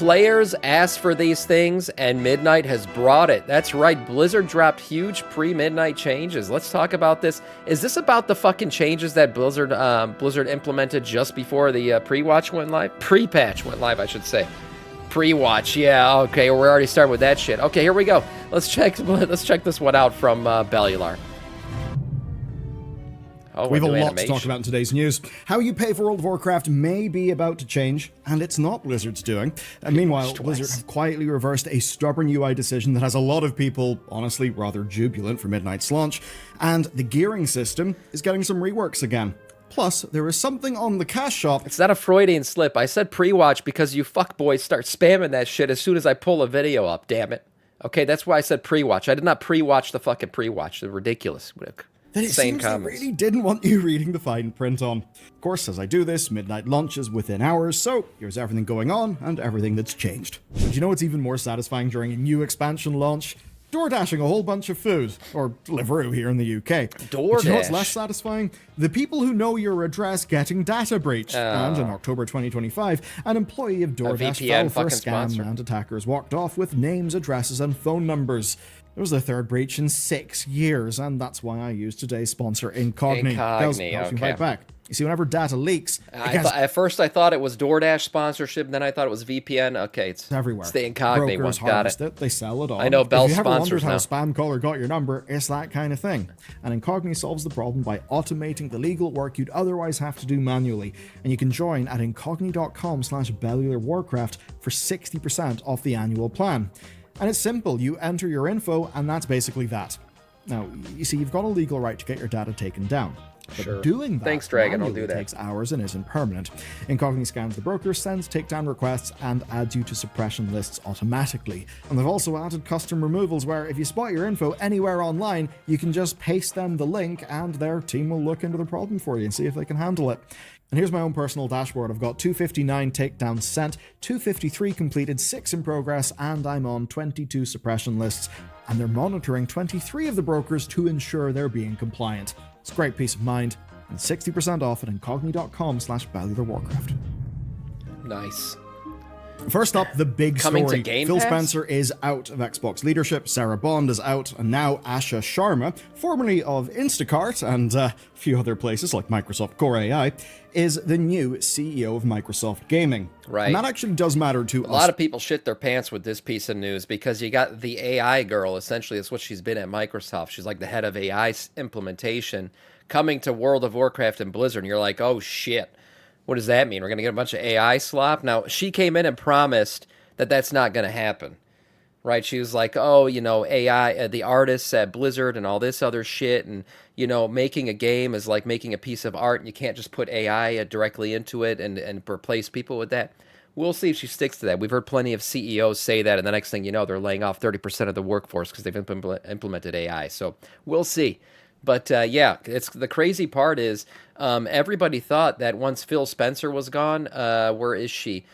Players asked for these things, and Midnight has brought it. That's right, Blizzard dropped huge pre-Midnight changes. Let's talk about this. Is this about the fucking changes that Blizzard implemented just before the pre-watch went live? Pre-patch went live, I should say. Pre-watch, yeah, okay, we're already starting with that shit. Okay, here we go. Let's check this one out from Bellular. Oh, we have a lot to talk about in today's news. How you pay for World of Warcraft may be about to change, and it's not Blizzard's doing. And meanwhile, Blizzard have quietly reversed a stubborn UI decision that has a lot of people, honestly, rather jubilant for Midnight's launch, and the gearing system is getting some reworks again. Plus, there is something on the cash shop. It's not a Freudian slip. I said pre-watch because you fuckboys start spamming that shit as soon as I pull a video up, damn it. Okay, that's why I said pre-watch. I did not pre-watch the fucking pre-watch. They're ridiculous. That it seems they really didn't want you reading the fine print on. Of course, as I do this, Midnight launches within hours, so here's everything going on and everything that's changed. But you know what's even more satisfying during a new expansion launch? DoorDashing a whole bunch of food, or Deliveroo here in the UK. DoorDash. But you know what's less satisfying? The people who know your address getting data breached. And in October 2025, an employee of DoorDash fell for a scam sponsor. And attackers walked off with names, addresses, and phone numbers. It was the third breach in 6 years, and that's why I use today's sponsor, Incogni. Helps me right back. You see, whenever data leaks... At first I thought it was DoorDash sponsorship, then I thought it was VPN. Okay, it's everywhere. It's the Incogni one. Got it. They sell it all. I know Bell's sponsors now. If you ever wondered how a spam caller got your number, it's that kind of thing. And Incogni solves the problem by automating the legal work you'd otherwise have to do manually. And you can join at incogni.com/bellularwarcraft for 60% off the annual plan. And it's simple. You enter your info, and that's basically that. Now, you see, you've got a legal right to get your data taken down. But doing that Thanks, Dragon. I'll do that. Takes hours and isn't permanent. Incogni scans the broker, sends takedown requests, and adds you to suppression lists automatically. And they've also added custom removals where if you spot your info anywhere online, you can just paste them the link and their team will look into the problem for you and see if they can handle it. And here's my own personal dashboard. I've got 259 takedowns sent, 253 completed, 6 in progress, and I'm on 22 suppression lists. And they're monitoring 23 of the brokers to ensure they're being compliant. It's great peace of mind, and 60% off at incogni.com/bellularwarcraft. Nice. First up, the big Coming story. To Game Phil Pass? Spencer is out of Xbox leadership, Sarah Bond is out, and now Asha Sharma, formerly of Instacart and a few other places like Microsoft Core AI, is the new CEO of Microsoft Gaming. Right. And that actually does matter to us. A lot of people shit their pants with this piece of news because you got the AI girl, essentially, that's what she's been at Microsoft. She's like the head of AI implementation, coming to World of Warcraft and Blizzard, and you're like, oh shit. What does that mean? We're going to get a bunch of AI slop? Now, she came in and promised that that's not going to happen, right? She was like, oh, you know, AI, the artists at Blizzard and all this other shit, and, you know, making a game is like making a piece of art, and you can't just put AI directly into it and replace people with that. We'll see if she sticks to that. We've heard plenty of CEOs say that, and the next thing you know, they're laying off 30% of the workforce because they've implemented AI. So we'll see. But yeah, it's the crazy part is everybody thought that once Phil Spencer was gone, where is she?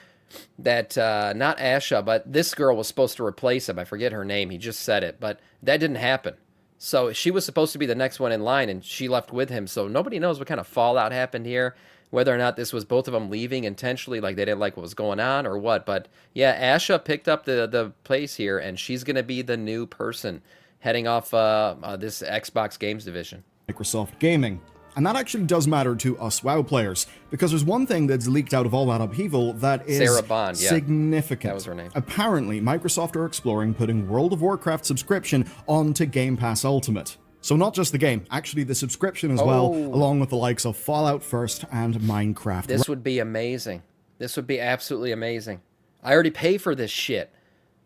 That not Asha, but this girl was supposed to replace him. I forget her name. He just said it, but that didn't happen. So she was supposed to be the next one in line, and she left with him. So nobody knows what kind of fallout happened here, whether or not this was both of them leaving intentionally, like they didn't like what was going on or what. But yeah, Asha picked up the place here, and she's going to be the new person heading off this Xbox games division. Microsoft Gaming. And that actually does matter to us WoW players, because there's one thing that's leaked out of all that upheaval that is Sarah Bond, yeah. Significant. That was her name. Apparently, Microsoft are exploring putting World of Warcraft subscription onto Game Pass Ultimate. So not just the game, actually the subscription as well, along with the likes of Fallout First and Minecraft. This would be amazing. This would be absolutely amazing. I already pay for this shit.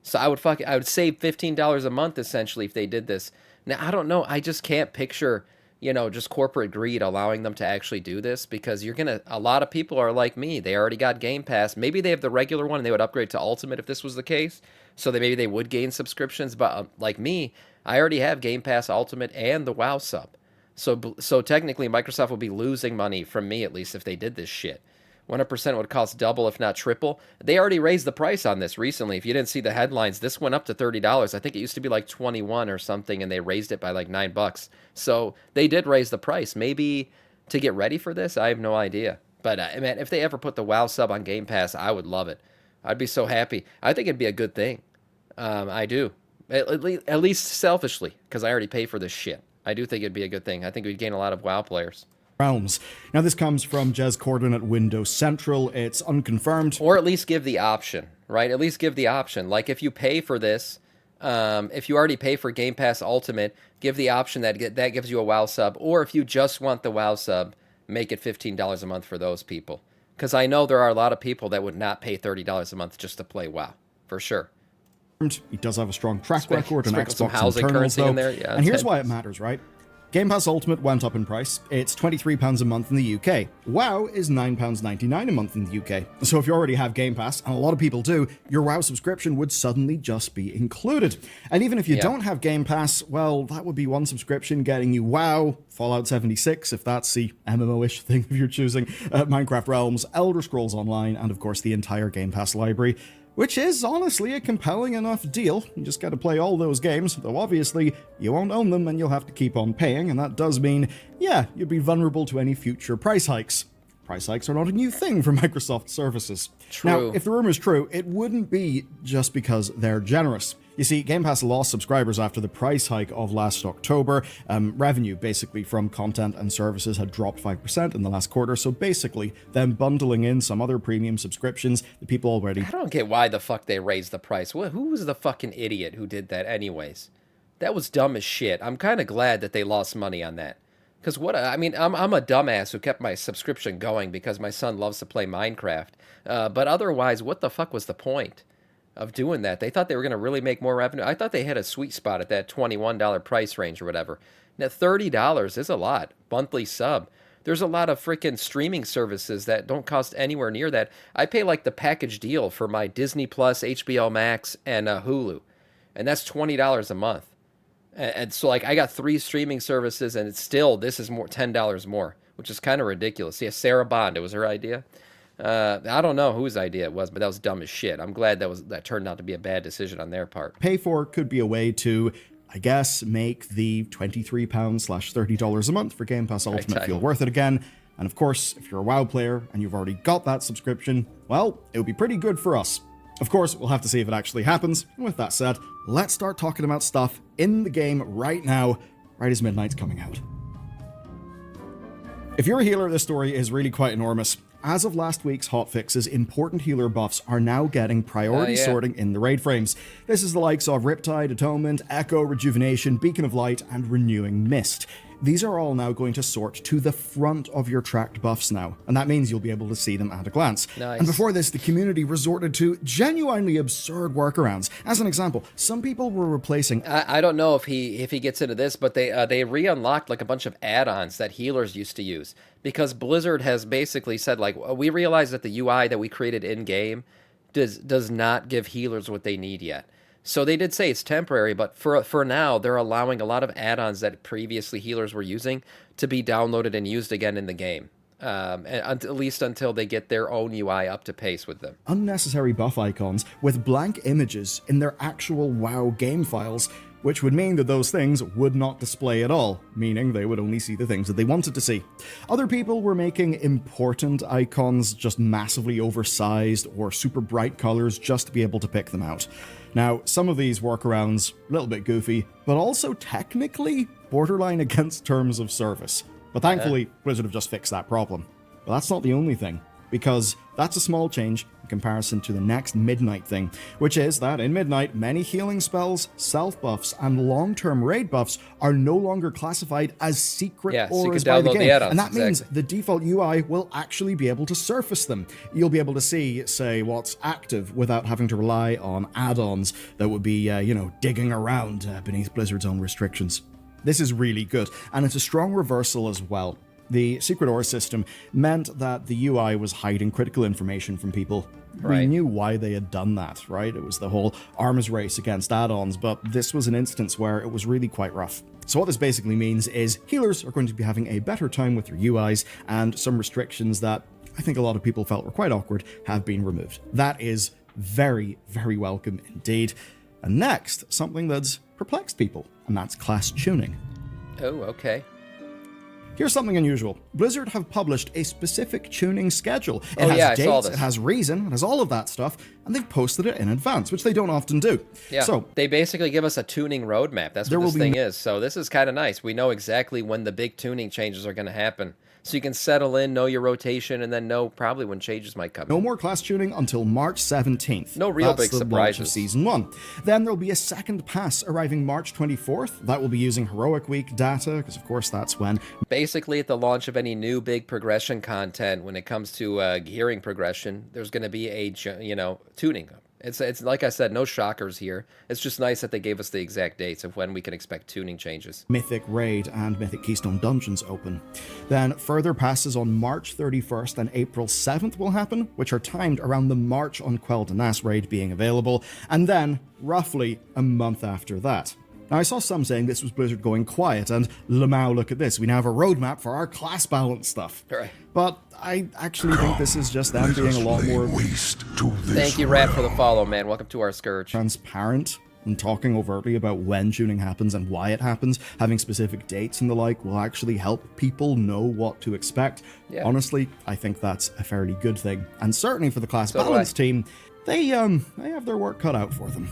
So I would save $15 a month essentially if they did this. Now I don't know. I just can't picture, you know, just corporate greed allowing them to actually do this, because a lot of people are like me. They already got Game Pass. Maybe they have the regular one and they would upgrade to Ultimate if this was the case. So maybe they would gain subscriptions. But like me, I already have Game Pass Ultimate and the WoW sub. So technically Microsoft would be losing money from me, at least, if they did this shit. 100% would cost double, if not triple. They already raised the price on this recently. If you didn't see the headlines, this went up to $30. I think it used to be like 21 or something, and they raised it by like $9. So they did raise the price. Maybe to get ready for this, I have no idea. But man, if they ever put the WoW sub on Game Pass, I would love it. I'd be so happy. I think it'd be a good thing. I do. At least selfishly, because I already pay for this shit. I do think it'd be a good thing. I think we'd gain a lot of WoW players. Realms. Now, this comes from Jez Corden at Windows Central. It's unconfirmed. Or at least give the option, right? At least give the option. Like, if you pay for this, if you already pay for Game Pass Ultimate, give the option that gives you a WoW sub. Or if you just want the WoW sub, make it $15 a month for those people. Because I know there are a lot of people that would not pay $30 a month just to play WoW, for sure. He does have a strong track record on Xbox some housing internals, currency though. in there. Yeah, and here's why it matters, right? Game Pass Ultimate went up in price. It's £23 a month in the UK. WoW is £9.99 a month in the UK. So if you already have Game Pass, and a lot of people do, your WoW subscription would suddenly just be included. And even if you don't have Game Pass, well, that would be one subscription getting you WoW, Fallout 76, if that's the MMO-ish thing if you're choosing, Minecraft Realms, Elder Scrolls Online, and of course the entire Game Pass library. Which is honestly a compelling enough deal. You just gotta play all those games, though obviously you won't own them and you'll have to keep on paying, and that does mean, yeah, you'd be vulnerable to any future price hikes. Price hikes are not a new thing for Microsoft services. True. Now, if the rumor's true, it wouldn't be just because they're generous. You see, Game Pass lost subscribers after the price hike of last October. Revenue, basically, from content and services had dropped 5% in the last quarter, so basically, them bundling in some other premium subscriptions that people already... I don't get why the fuck they raised the price. Who was the fucking idiot who did that anyways? That was dumb as shit. I'm kind of glad that they lost money on that. Because I'm a dumbass who kept my subscription going because my son loves to play Minecraft. But otherwise, what the fuck was the point of doing that? They thought they were going to really make more revenue. I thought they had a sweet spot at that $21 price range or whatever. Now, $30 is a lot. Monthly sub. There's a lot of freaking streaming services that don't cost anywhere near that. I pay like the package deal for my Disney Plus, HBO Max, and Hulu. And that's $20 a month. And so, like, I got 3 streaming services, and it's still, this is more $10 more, which is kind of ridiculous. Yeah, Sarah Bond, it was her idea. I don't know whose idea it was, but that was dumb as shit. I'm glad that turned out to be a bad decision on their part. Pay for could be a way to, I guess, make the £23/$30 a month for Game Pass Ultimate feel worth it again. And of course, if you're a WoW player and you've already got that subscription, well, it would be pretty good for us. Of course, we'll have to see if it actually happens. And with that said, let's start talking about stuff in the game right now, right as Midnight's coming out. If you're a healer, this story is really quite enormous. As of last week's hotfixes, important healer buffs are now getting priority sorting in the raid frames. This is the likes of Riptide, Atonement, Echo, Rejuvenation, Beacon of Light, and Renewing Mist. These are all now going to sort to the front of your tracked buffs now, and that means you'll be able to see them at a glance. Nice. And before this, the community resorted to genuinely absurd workarounds. As an example, some people were replacing... I don't know if he gets into this, but they re-unlocked like a bunch of add-ons that healers used to use. Because Blizzard has basically said, like, we realize that the UI that we created in-game does not give healers what they need yet. So they did say it's temporary, but for now, they're allowing a lot of add-ons that previously healers were using to be downloaded and used again in the game. At least until they get their own UI up to pace with them. Unnecessary buff icons with blank images in their actual WoW game files, which would mean that those things would not display at all, meaning they would only see the things that they wanted to see. Other people were making important icons just massively oversized or super bright colors just to be able to pick them out. Now, some of these workarounds, a little bit goofy, but also technically borderline against terms of service. But thankfully, Blizzard have just fixed that problem. But that's not the only thing, because that's a small change in comparison to the next Midnight thing, which is that in Midnight, many healing spells, self-buffs, and long-term raid buffs are no longer classified as secret auras by the game. And that means the default UI will actually be able to surface them. You'll be able to see, say, what's active without having to rely on add-ons that would be, digging around beneath Blizzard's own restrictions. This is really good, and it's a strong reversal as well. The secret aura system meant that the UI was hiding critical information from people. We knew why they had done that, right? It was the whole arms race against add-ons, but this was an instance where it was really quite rough. So what this basically means is healers are going to be having a better time with their UIs, and some restrictions that I think a lot of people felt were quite awkward have been removed. That is very, very welcome indeed. And next, something that's perplexed people, and that's class tuning. Oh, okay. Here's something unusual. Blizzard have published a specific tuning schedule. It Oh, has yeah, I saw dates, this. it has reason, it has all of that stuff, and they've posted it in advance, which they don't often do. Yeah, So they basically give us a tuning roadmap. That's what this thing is. So this is kind of nice. We know exactly when the big tuning changes are going to happen. So you can settle in, know your rotation, and then know probably when changes might come. no more class tuning until March 17th. No real That's big the launch of surprises. Season 1. Then there'll be a second pass arriving March 24th. That will be using Heroic Week data, because of course that's when Basically, at the launch of any new big progression content, when it comes to gearing progression, there's going to be a tuning. It's like I said, no shockers here. It's just nice that they gave us the exact dates of when we can expect tuning changes. Mythic Raid and Mythic Keystone Dungeons open. Then further passes on March 31st and April 7th will happen, which are timed around the March on Quell Danas raid being available, and then roughly a month after that. Now, I saw some saying this was Blizzard going quiet, and Lamau, look at this, we now have a roadmap for our class balance stuff. Right. But I actually think this is just them being a lot more Thank you, Rat, for the follow, man. Welcome to our Scourge. transparent and talking overtly about when tuning happens and why it happens, having specific dates and the like will actually help people know what to expect. Yeah. Honestly, I think that's a fairly good thing. And certainly for the class So do balance I. team, they have their work cut out for them.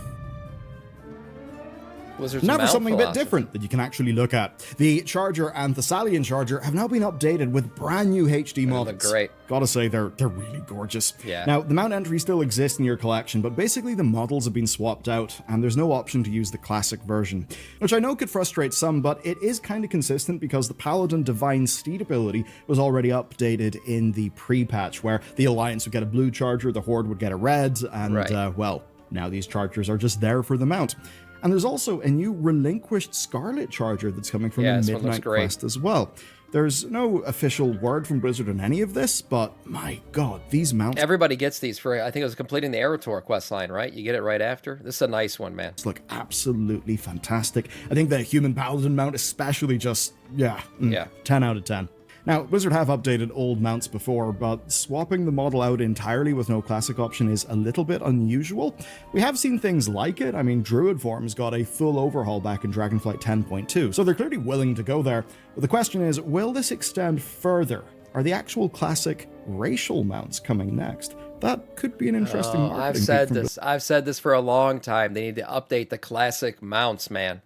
Blizzard's Now for mount something a bit philosophy. different that you can actually look at. The Charger and Thessalian Charger have now been updated with brand new HD models. look great. Gotta say, they're really gorgeous. Yeah. Now, the mount entry still exists in your collection, but basically the models have been swapped out, and there's no option to use the classic version. Which I know could frustrate some, but it is kind of consistent because the Paladin Divine Steed ability was already updated in the pre-patch, where the Alliance would get a blue Charger, the Horde would get a red, and, Right. well, now these Chargers are just there for the mount. And there's also a new relinquished Scarlet Charger that's coming from Yeah, the this one looks Midnight great. Quest as well. There's no official word from Blizzard on any of this, but my god, these mounts Everybody gets these for, I think it was completing the Erator quest line, right? You get it right after. This is a nice one, man. look absolutely fantastic. I think the Human Paladin mount especially just, yeah. 10 out of 10. Now, Blizzard have updated old mounts before, but swapping the model out entirely with no classic option is a little bit unusual. We have seen things like it. I mean, Druid Forms got a full overhaul back in Dragonflight 10.2, so they're clearly willing to go there. But the question is, will this extend further? Are the actual classic racial mounts coming next? That could be an interesting marketing I've beat said from this. I've said this for a long time. They need to update the classic mounts, man.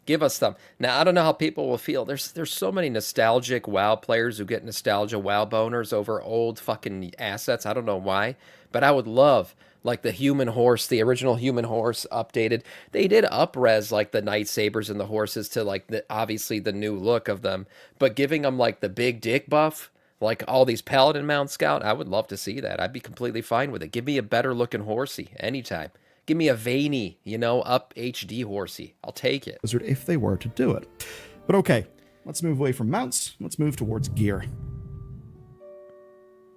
Give us them. Now, I don't know how people will feel. There's so many nostalgic WoW players who get nostalgia WoW boners over old fucking assets. I don't know why, but I would love like the human horse, the original human horse updated. They did up-res like the Night Sabers and the horses to like obviously the new look of them, but giving them like the big dick buff, like all these Paladin Mount Scout, I would love to see that. I'd be completely fine with it. Give me a better looking horsey anytime. Give me a veiny, up HD horsey. I'll take it. Blizzard if they were to do it. But okay, let's move away from mounts. Let's move towards gear.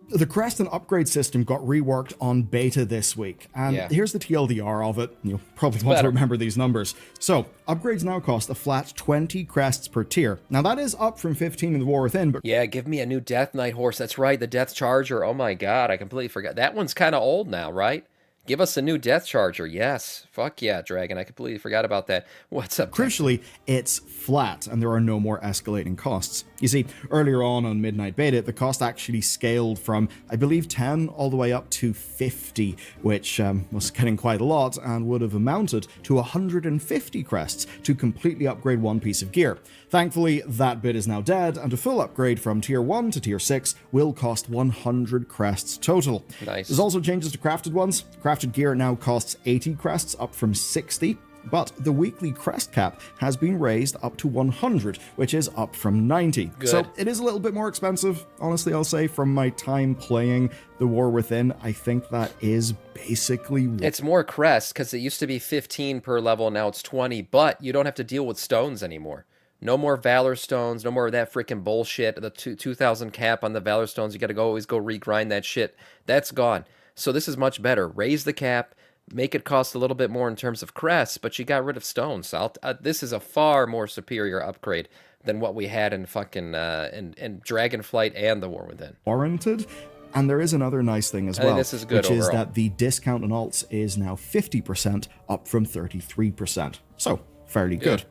The crest and upgrade system got reworked on beta this week, and Yeah. here's the TLDR of it. You'll probably want to better. remember these numbers. So, upgrades now cost a flat 20 crests per tier. Now, that is up from 15 in the War Within, but Yeah, give me a new Death Knight horse. That's right, the Death Charger. Oh my god, I completely forgot. That one's kind of old now, right? Give us a new Death Charger. Yes. Fuck yeah, Dragon. I completely forgot about that. What's up? crucially, it's flat and there are no more escalating costs. You see, earlier on Midnight Beta, the cost actually scaled from, I believe, 10 all the way up to 50, which was getting quite a lot and would have amounted to 150 crests to completely upgrade one piece of gear. Thankfully, that bit is now dead, and a full upgrade from Tier 1 to Tier 6 will cost 100 crests total. Nice. There's also changes to crafted ones. Crafted gear now costs 80 crests, up from 60. But the weekly crest cap has been raised up to 100, which is up from 90. Good. So it is a little bit more expensive, honestly, I'll say, from my time playing The War Within. I think that is basically what It's more crest because it used to be 15 per level. Now it's 20, but you don't have to deal with stones anymore. No more Valor Stones. No more of that freaking bullshit. The 2,000 cap on the Valor Stones. You got to always go regrind that shit. That's gone. So this is much better. Raise the cap. Make it cost a little bit more in terms of crests, but you got rid of stones. So this is a far more superior upgrade than what we had in fucking in Dragonflight and the War Within. warranted. And there is another nice thing as I think well, this is good which is overall. that the discount on alts is now 50%, up from 33%. So, fairly good.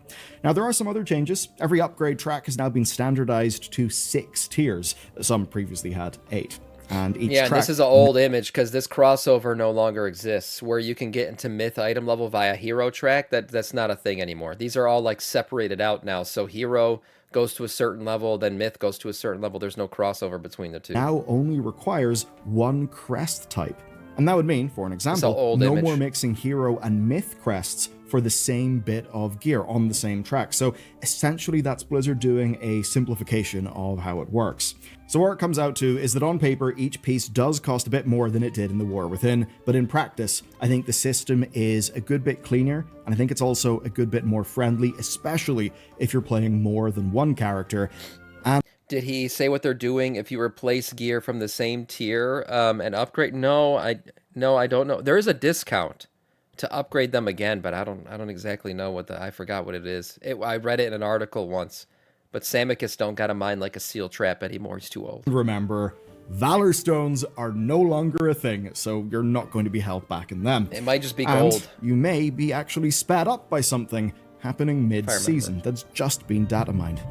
Now, there are some other changes. Every upgrade track has now been standardized to 6 tiers. Some previously had 8. And each Yeah, track... this is an old image because this crossover no longer exists where you can get into myth item level via hero track. That's not a thing anymore. These are all like separated out now. So hero goes to a certain level, then myth goes to a certain level. There's no crossover between the two. Now only requires 1 crest type. And that would mean, for an example, no more mixing hero and myth crests for the same bit of gear on the same track. So essentially that's Blizzard doing a simplification of how it works. So what it comes out to is that on paper, each piece does cost a bit more than it did in the War Within, but in practice, I think the system is a good bit cleaner, and I think it's also a good bit more friendly, especially if you're playing more than one character. Did he say what they're doing if you replace gear from the same tier and upgrade? No, I don't know. There is a discount to upgrade them again, but I don't exactly know what I forgot what it is. I read it in an article once, but Samiccus don't got a mind like a seal trap anymore. He's too old. Remember, Valor Stones are no longer a thing, so you're not going to be held back in them. It might just be gold. And you may be actually sped up by something happening mid-season that's just been data mined.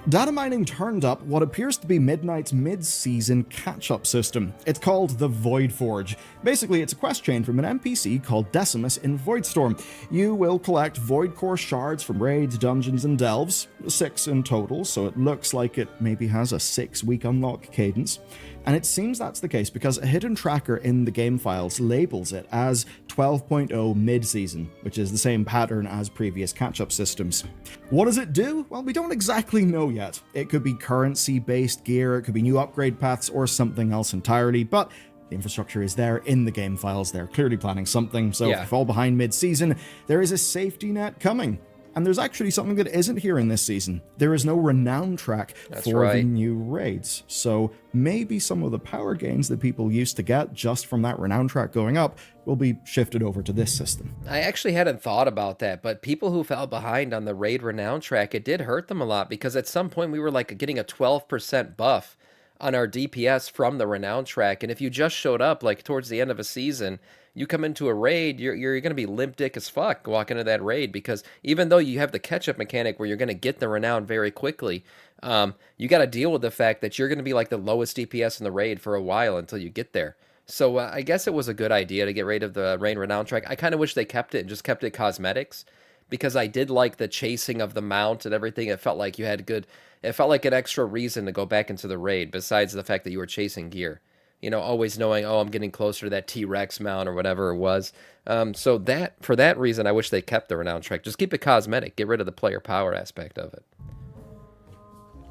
Data mining turned up what appears to be Midnight's mid-season catch-up system. It's called the Void Forge. Basically, it's a quest chain from an NPC called Decimus in Voidstorm. You will collect Void Core shards from raids, dungeons, and delves, 6 in total, so it looks like it maybe has a 6-week unlock cadence. And it seems that's the case because a hidden tracker in the game files labels it as 12.0 mid-season, which is the same pattern as previous catch-up systems. What does it do? Well, we don't exactly know yet. It could be currency-based gear, it could be new upgrade paths, or something else entirely, but the infrastructure is there in the game files. They're clearly planning something, so if you fall behind mid-season, there is a safety net coming. And there's actually something that isn't here in this season. There is no renown track for the new raids. So maybe some of the power gains that people used to get just from that renown track going up will be shifted over to this system. I actually hadn't thought about that, but people who fell behind on the raid renown track, it did hurt them a lot because at some point we were like getting a 12% buff on our DPS from the renown track. And if you just showed up like towards the end of a season, you come into a raid, you're going to be limp dick as fuck walking into that raid because even though you have the catch-up mechanic where you're going to get the renown very quickly, you got to deal with the fact that you're going to be like the lowest DPS in the raid for a while until you get there. So I guess it was a good idea to get rid of the raid renown track. I kind of wish they kept it and just kept it cosmetics because I did like the chasing of the mount and everything. It felt like you had it felt like an extra reason to go back into the raid besides the fact that you were chasing gear. You know, always knowing, oh, I'm getting closer to that T-Rex mount or whatever it was. So for that reason, I wish they kept the renown track. Just keep it cosmetic. Get rid of the player power aspect of it.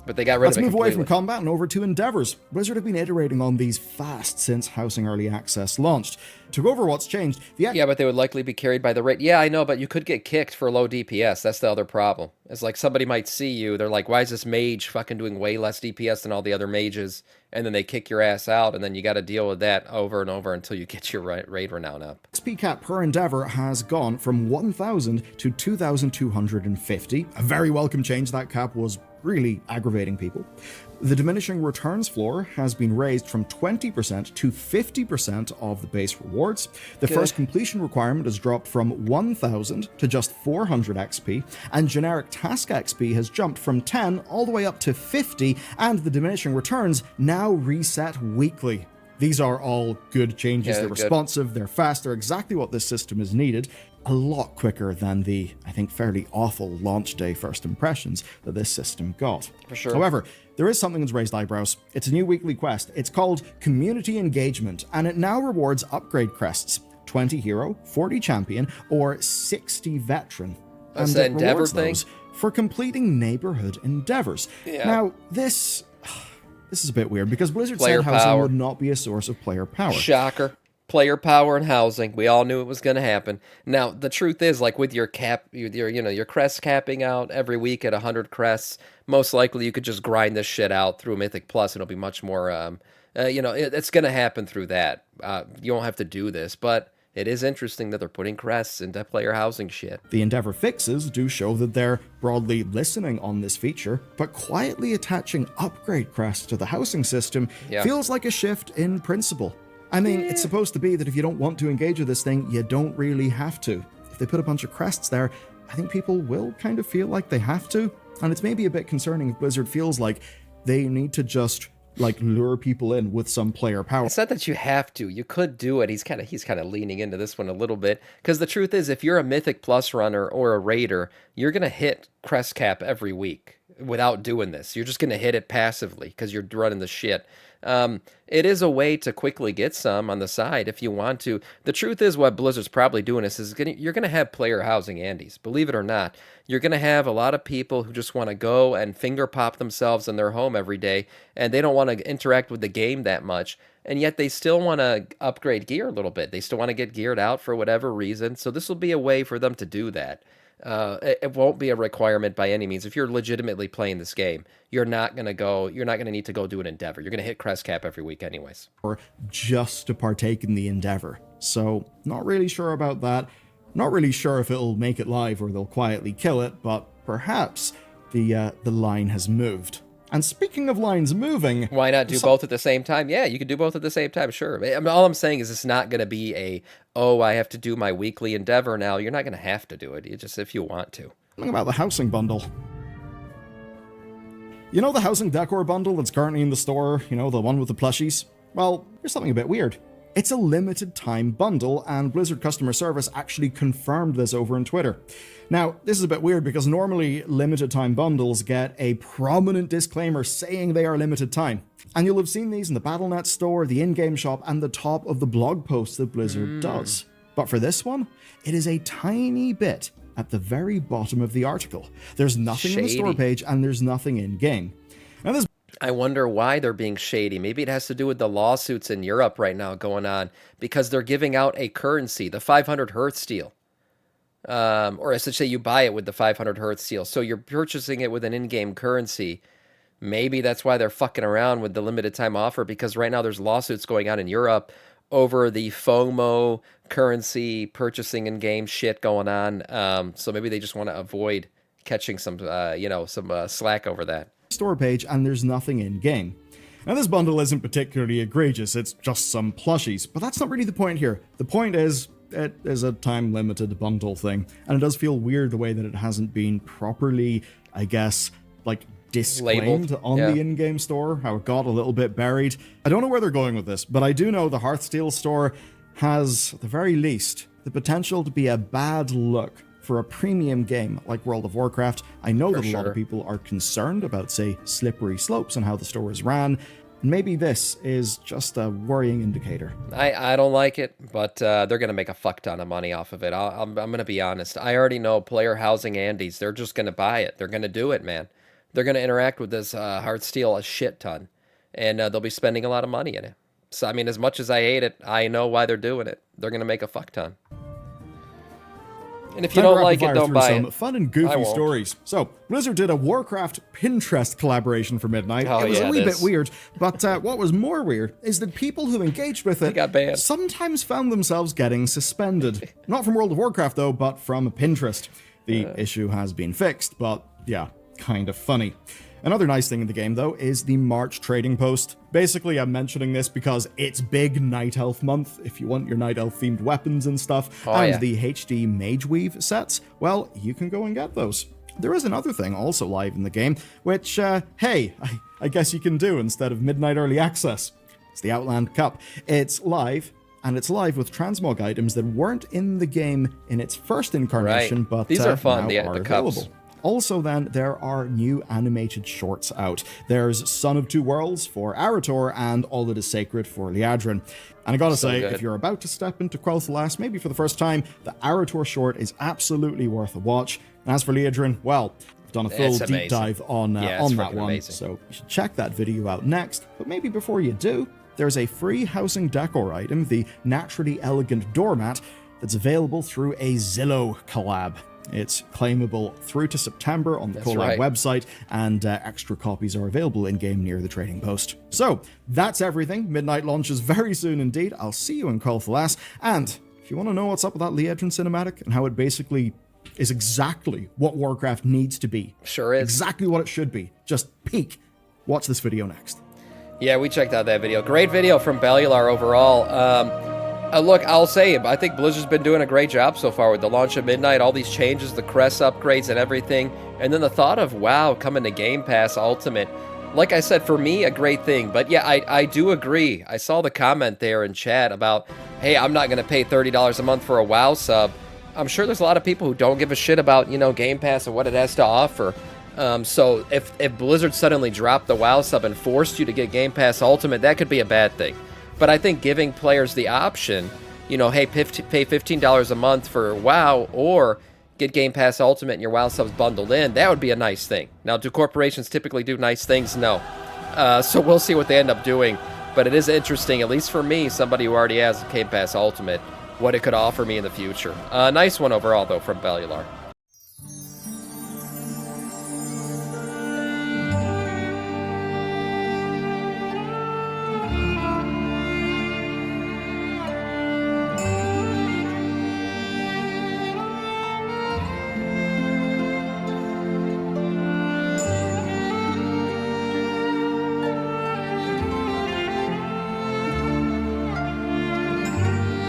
But they got rid of it completely. Let's move away from combat and over to endeavors. Blizzard have been iterating on these fast since Housing Early Access launched. To go over what's changed... Yeah, but they would likely be carried by the raid. Yeah, I know, but you could get kicked for low DPS. That's the other problem. It's like somebody might see you. They're like, why is this mage fucking doing way less DPS than all the other mages? And then they kick your ass out, and then you got to deal with that over and over until you get your raid renown up. XP cap per endeavor has gone from 1,000 to 2,250. A very welcome change. That cap was really aggravating people. The diminishing returns floor has been raised from 20% to 50% of the base rewards. The first completion requirement has dropped from 1,000 to just 400 XP, and generic task XP has jumped from 10 all the way up to 50, and the diminishing returns now reset weekly. These are all good changes. They're responsive, they're fast, they're exactly what this system is needed. A lot quicker than the, I think, fairly awful launch day first impressions that this system got. For sure. However, there is something that's raised eyebrows. It's a new weekly quest. It's called Community Engagement, and it now rewards upgrade crests. 20 Hero, 40 Champion, or 60 Veteran. That's the endeavor thing? For completing neighborhood endeavors. Yeah. Now, this is a bit weird, because Blizzard said housing would not be a source of player power. Shocker. Player power and housing. We all knew it was going to happen. Now, the truth is, like with your your crest capping out every week at 100 crests, most likely you could just grind this shit out through Mythic Plus. It'll be much more, it's going to happen through that. You don't have to do this, but it is interesting that they're putting crests into player housing shit. The Endeavor fixes do show that they're broadly listening on this feature, but quietly attaching upgrade crests to the housing system feels like a shift in principle. I mean, it's supposed to be that if you don't want to engage with this thing, you don't really have to. they put a bunch of crests there, I think people will kind of feel like they have to. And it's maybe a bit concerning if Blizzard feels like they need to just lure people in with some player power. It's not that you have to. You could do it. He's kind of leaning into this one a little bit, because the truth is, if you're a Mythic Plus runner or a raider, you're gonna hit crest cap every week without doing this. You're just gonna hit it passively because you're running the shit. It is a way to quickly get some on the side if you want to. The truth is, what Blizzard's probably doing is you're going to have player housing Andes. Believe it or not, you're going to have a lot of people who just want to go and finger pop themselves in their home every day, and they don't want to interact with the game that much. And yet they still want to upgrade gear a little bit. They still want to get geared out for whatever reason. So this will be a way for them to do that. It won't be a requirement by any means. If you're legitimately playing this game, you're not going to need to go do an endeavor. You're going to hit crest cap every week anyways. Or just to partake in the endeavor. So not really sure about that. Not really sure if it'll make it live or they'll quietly kill it, but perhaps the line has moved. And speaking of lines moving... Why not do both at the same time? Yeah, you can do both at the same time, sure. I mean, all I'm saying is it's not going to be I have to do my weekly endeavor now. You're not going to have to do it. You just, if you want to. Something about the housing bundle. You know the housing decor bundle that's currently in the store? You know, the one with the plushies? Well, here's something a bit weird. It's a limited time bundle, and Blizzard customer service actually confirmed this over on Twitter. Now, this is a bit weird because normally limited time bundles get a prominent disclaimer saying they are limited time. And you'll have seen these in the Battle.net store, the in-game shop, and the top of the blog post that Blizzard does. But for this one, it is a tiny bit at the very bottom of the article. There's nothing in the store page, and there's nothing in-game. Now this I wonder why they're being shady. Maybe it has to do with the lawsuits in Europe right now going on, because they're giving out a currency, the 500 Hearth Steel. Or essentially you buy it with the 500 Hearth Steel. So you're purchasing it with an in-game currency. Maybe that's why they're fucking around with the limited time offer, because right now there's lawsuits going on in Europe over the FOMO currency purchasing in-game shit going on. So maybe they just want to avoid catching some slack over that. Store page, and there's nothing in game. Now this bundle isn't particularly egregious, it's just some plushies, but that's not really the point here. The point is, it is a time limited bundle thing, and it does feel weird the way that it hasn't been properly, I guess, disclaimed on the in-game store, how it got a little bit buried. I don't know where they're going with this, but I do know the Hearthsteel store has, at the very least, the potential to be a bad look for a premium game like World of Warcraft. I know that a lot of people are concerned about, say, slippery slopes and how the store is ran. Maybe this is just a worrying indicator. I don't like it, but they're going to make a fuck ton of money off of it. I'm going to be honest. I already know player housing Andes. They're just going to buy it. They're going to do it, man. They're going to interact with this Hearthsteel a shit ton, and they'll be spending a lot of money in it. So, I mean, as much as I hate it, I know why they're doing it. They're going to make a fuck ton. And if you don't like it, don't buy it. Fun and goofy stories. So, Blizzard did a Warcraft Pinterest collaboration for Midnight. It was a wee bit weird, but what was more weird is that people who engaged with it got banned. Sometimes found themselves getting suspended. Not from World of Warcraft, though, but from Pinterest. The issue has been fixed, but yeah, kind of funny. Another nice thing in the game, though, is the March trading post. Basically, I'm mentioning this because it's big Night Elf month. If you want your Night Elf-themed weapons and stuff, the HD Mage Weave sets, well, you can go and get those. There is another thing also live in the game, which, hey, I guess you can do instead of Midnight Early Access. It's the Outland Cup. It's live, and it's live with transmog items that weren't in the game in its first incarnation, but these are fun, now are the available. cups. Also then, there are new animated shorts out. There's Son of Two Worlds for Arator and All That Is Sacred for Liadrin. And I gotta say, if you're about to step into Quel'Thalas, maybe for the first time, the Arator short is absolutely worth a watch. And as for Liadrin, well, I've done a full deep dive on that one, amazing. So you should check that video out next. But maybe before you do, there's a free housing decor item, the Naturally Elegant Doormat, that's available through a Zillow collab. It's claimable through to September on the collab website, and extra copies are available in-game near the trading post. So, that's everything. Midnight launches very soon indeed. I'll see you in Quel'Thalas, and if you want to know what's up with that Liadrin cinematic and how it basically is exactly what Warcraft needs to be. Sure is. Exactly what it should be. Just peak. Watch this video next. Yeah, we checked out that video. Great video from Bellular overall. Look, I'll say, I think Blizzard's been doing a great job so far with the launch of Midnight, all these changes, the crest upgrades and everything. And then the thought of WoW coming to Game Pass Ultimate. Like I said, for me, a great thing. But yeah, I do agree. I saw the comment there in chat about, hey, I'm not going to pay $30 a month for a WoW sub. I'm sure there's a lot of people who don't give a shit about, Game Pass and what it has to offer. So if Blizzard suddenly dropped the WoW sub and forced you to get Game Pass Ultimate, that could be a bad thing. But I think giving players the option, hey, pay $15 a month for WoW or get Game Pass Ultimate and your WoW subs bundled in, that would be a nice thing. Now, do corporations typically do nice things? No. So we'll see what they end up doing. But it is interesting, at least for me, somebody who already has Game Pass Ultimate, what it could offer me in the future. Nice one overall, though, from Bellular.